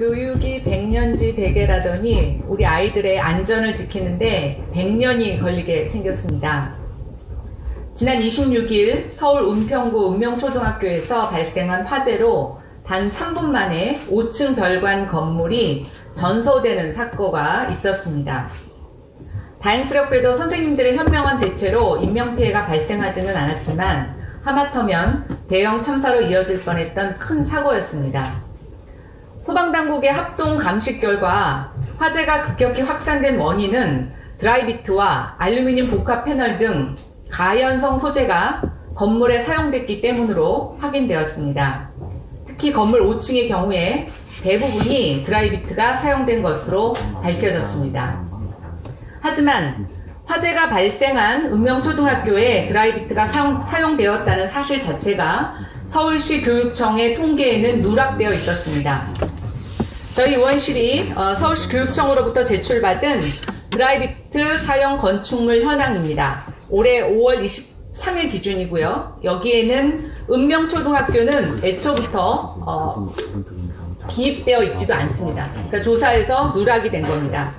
교육이 100년지 대계라더니 우리 아이들의 안전을 지키는데 100년이 걸리게 생겼습니다. 지난 26일 서울 은평구 읍명초등학교에서 발생한 화재로 단 3분 만에 5층 별관 건물이 전소되는 사고가 있었습니다. 다행스럽게도 선생님들의 현명한 대처로 인명피해가 발생하지는 않았지만 하마터면 대형 참사로 이어질 뻔했던 큰 사고였습니다. 소방당국의 합동 감식 결과 화재가 급격히 확산된 원인은 드라이비트와 알루미늄 복합 패널 등 가연성 소재가 건물에 사용됐기 때문으로 확인되었습니다. 특히 건물 5층의 경우에 대부분이 드라이비트가 사용된 것으로 밝혀졌습니다. 하지만 화재가 발생한 읍명초등학교에 드라이비트가 사용되었다는 사실 자체가 서울시 교육청의 통계에는 누락되어 있었습니다. 저희 의원실이 서울시 교육청으로부터 제출받은 드라이비트 사용 건축물 현황입니다. 올해 5월 23일 기준이고요. 여기에는 읍명초등학교는 애초부터 기입되어 있지도 않습니다. 그러니까 조사에서 누락이 된 겁니다.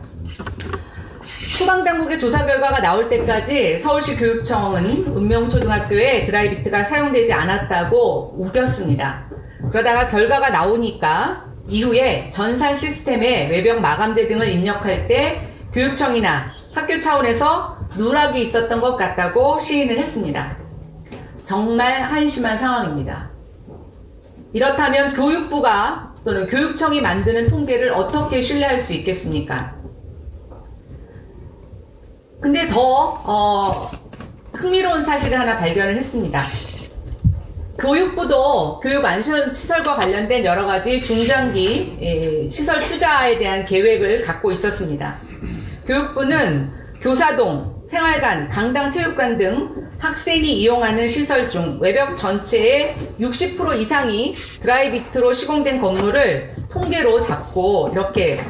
소방당국의 조사 결과가 나올 때까지 서울시 교육청은 읍명초등학교에 드라이비트가 사용되지 않았다고 우겼습니다. 그러다가 결과가 나오니까 이후에 전산 시스템에 외벽 마감재 등을 입력할 때 교육청이나 학교 차원에서 누락이 있었던 것 같다고 시인을 했습니다. 정말 한심한 상황입니다. 이렇다면 교육부가 또는 교육청이 만드는 통계를 어떻게 신뢰할 수 있겠습니까? 근데 더 흥미로운 사실을 하나 발견을 했습니다. 교육부도 교육 안전시설과 관련된 여러 가지 중장기 시설 투자에 대한 계획을 갖고 있었습니다. 교육부는 교사동, 생활관, 강당 체육관 등 학생이 이용하는 시설 중 외벽 전체의 60% 이상이 드라이비트로 시공된 건물을 통계로 잡고 이렇게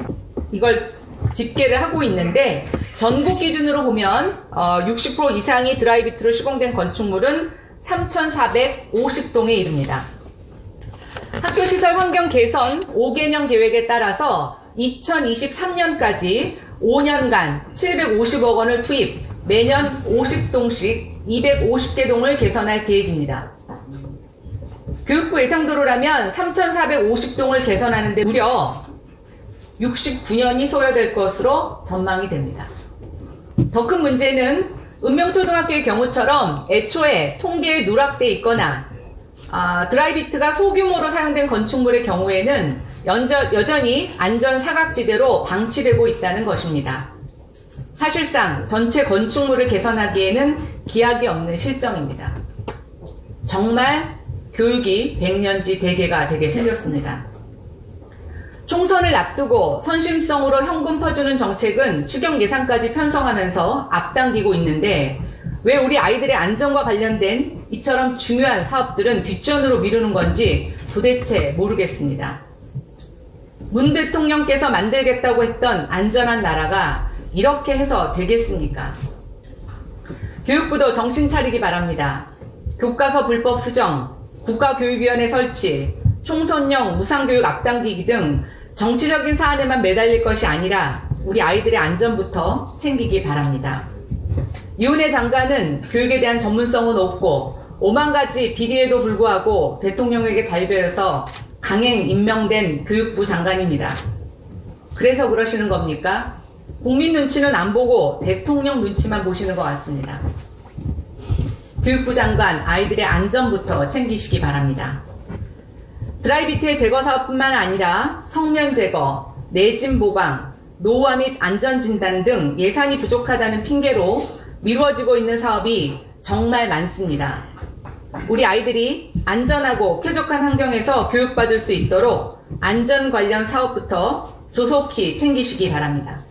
이걸 집계를 하고 있는데 전국 기준으로 보면 60% 이상이 드라이비트로 시공된 건축물은 3,450동에 이릅니다. 학교시설 환경 개선 5개년 계획에 따라서 2023년까지 5년간 750억 원을 투입, 매년 50동씩 250개 동을 개선할 계획입니다. 교육부 예상대로라면 3,450동을 개선하는데 무려 69년이 소요될 것으로 전망이 됩니다. 더 큰 문제는 읍명초등학교의 경우처럼 애초에 통계에 누락돼 있거나 드라이비트가 소규모로 사용된 건축물의 경우에는 여전히 안전 사각지대로 방치되고 있다는 것입니다. 사실상 전체 건축물을 개선하기에는 기약이 없는 실정입니다. 정말 교육이 100년지 대계가 되게 생겼습니다. 총선을 앞두고 선심성으로 현금 퍼주는 정책은 추경 예산까지 편성하면서 앞당기고 있는데 왜 우리 아이들의 안전과 관련된 이처럼 중요한 사업들은 뒷전으로 미루는 건지 도대체 모르겠습니다. 문 대통령께서 만들겠다고 했던 안전한 나라가 이렇게 해서 되겠습니까? 교육부도 정신 차리기 바랍니다. 교과서 불법 수정, 국가교육위원회 설치, 총선용 무상교육 앞당기기 등 정치적인 사안에만 매달릴 것이 아니라 우리 아이들의 안전부터 챙기기 바랍니다. 이은혜 장관은 교육에 대한 전문성은 없고 5만 가지 비리에도 불구하고 대통령에게 잘 배워서 강행 임명된 교육부 장관입니다. 그래서 그러시는 겁니까? 국민 눈치는 안 보고 대통령 눈치만 보시는 것 같습니다. 교육부 장관, 아이들의 안전부터 챙기시기 바랍니다. 드라이비트의 제거 사업뿐만 아니라 성면 제거, 내진 보강, 노후화 및 안전진단 등 예산이 부족하다는 핑계로 미루어지고 있는 사업이 정말 많습니다. 우리 아이들이 안전하고 쾌적한 환경에서 교육받을 수 있도록 안전 관련 사업부터 조속히 챙기시기 바랍니다.